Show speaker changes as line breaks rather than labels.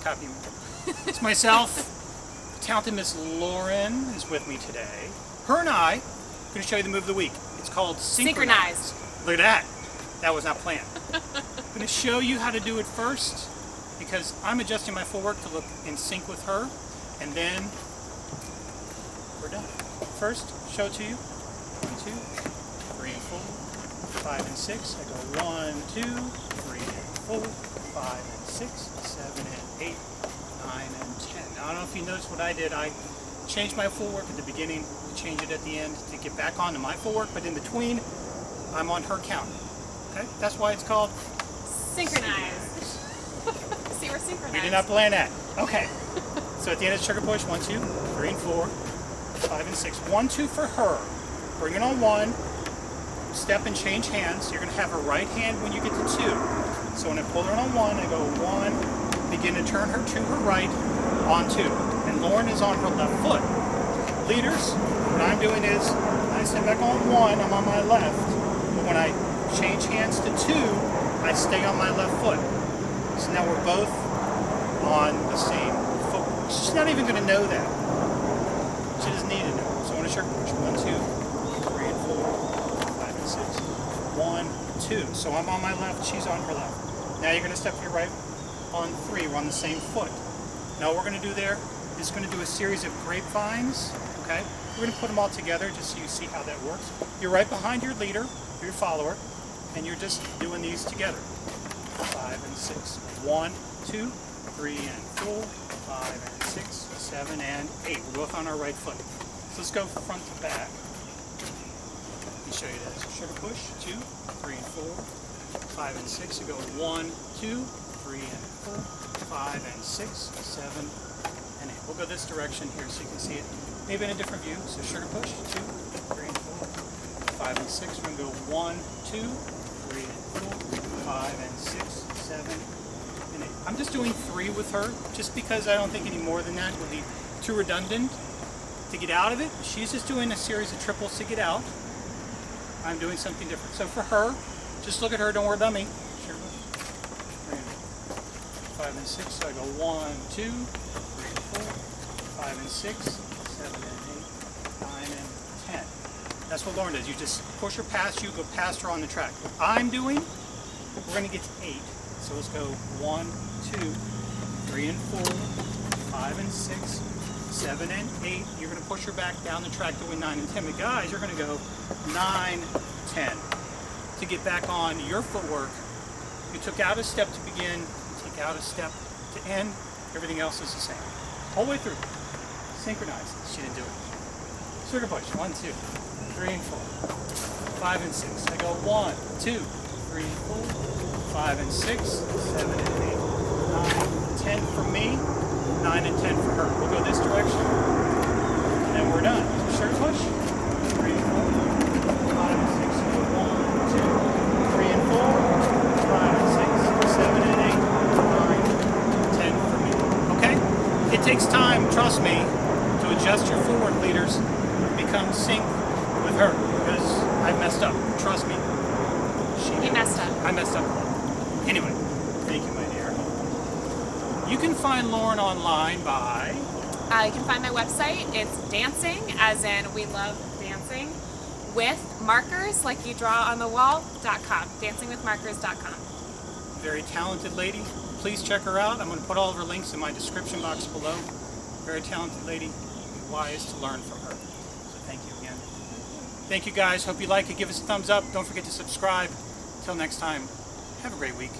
happy. It's myself, the talented Miss Lauren is with me today. Her and I are going to show you the move of the week. It's called Synchronized. Look at that. That was not planned. I'm going to show you how to do it first because I'm adjusting my footwork to look in sync with her, and then we're done. First, show it to you. 1, 2, 3 and 4, 5 and 6. I go 1, 2, 3 and 4, 5 and 6, 7 and 8, 9 and 10. Now, I don't know if you noticed what I did. I changed my footwork at the beginning to change it at the end to get back onto my footwork, but in between, I'm on her count. Okay? That's why it's called
Synchronized. See, we're synchronized.
We did not plan that. Okay. So at the end of the sugar push, 1, 2, 3 and 4, 5 and 6. 1, 2 for her. Bring it on 1. Step and change hands. You're going to have her right hand when you get to 2. So when I pull her on 1, I go 1, begin to turn her to her right on 2. And Lauren is on her left foot. Leaders, what I'm doing is, I step back on 1, I'm on my left. But when I change hands to 2, I stay on my left foot. So now we're both on the same foot. She's not even going to know that. She doesn't need to know. So I want to sugar push. 1, 2, 3 and 4, 5 and 6. 1, 2. So I'm on my left, she's on her left. Now you're going to step to your right on 3. We're on the same foot. Now what we're going to do there is going to do a series of grapevines. Okay? We're going to put them all together just so you see how that works. You're right behind your leader, your follower, and you're just doing these together. 5 and 6. 1, 2, 3 and 4, 5 and 6, 7 and 8. We're both on our right foot. So let's go front to back. Let me show you this. Sugar push. 2, 3 and 4, 5 and 6. You go 1, 2, 3 and 4, 5 and 6, 7 and 8. We'll go this direction here so you can see it maybe in a different view. So sugar push. 2, 3 and 4, 5 and 6. We're going to go 1, 2, 3 and 4, 5 and 6, 7 and 8. I'm just doing 3 with her just because I don't think any more than that would be too redundant to get out of it. She's just doing a series of triples to get out. I'm doing something different. So for her, just look at her, don't worry about me. 5 and 6, so I go 1, 2, 3 and 4, 5 and 6, 7 and 8, 9 and 10. That's what Lauren does. You just push her past you, go past her on the track. What I'm doing, we're going to get to 8. So let's go 1, 2, 3 and 4, 5 and 6, 7 and 8. You're going to push her back down the track doing 9 and 10. But guys, you're going to go 9, 10. To get back on your footwork, you took out a step to begin, you take out a step to end. Everything else is the same. Whole way through. Synchronized. She didn't do it. Sugar push. 1, 2, 3 and 4, 5 and 6. I go 1, 2, 3 and 4, 5 and 6, 7 and 8, 9, 10 for me, 9 and 10 for her. We'll go this direction, and then we're done. Sugar push. 3 and 4, 5 and 6. So go 1, 2, 3 and 4, 5 and 6, 7 and 8, 9, 10 for me. Okay? It takes time, trust me, to adjust your footwork, leaders, become sync with her, because I messed up. Trust me.
You messed up.
I messed up. Anyway, thank you, my dear. You can find Lauren online by...
You can find my website. It's dancing, as in we love dancing, with markers, like you draw on the wall.com. Dancingwithmarkers.com.
Very talented lady. Please check her out. I'm going to put all of her links in my description box below. Very talented lady. Be wise to learn from her. So thank you again. Thank you guys. Hope you like it. Give us a thumbs up. Don't forget to subscribe. Until next time, have a great week.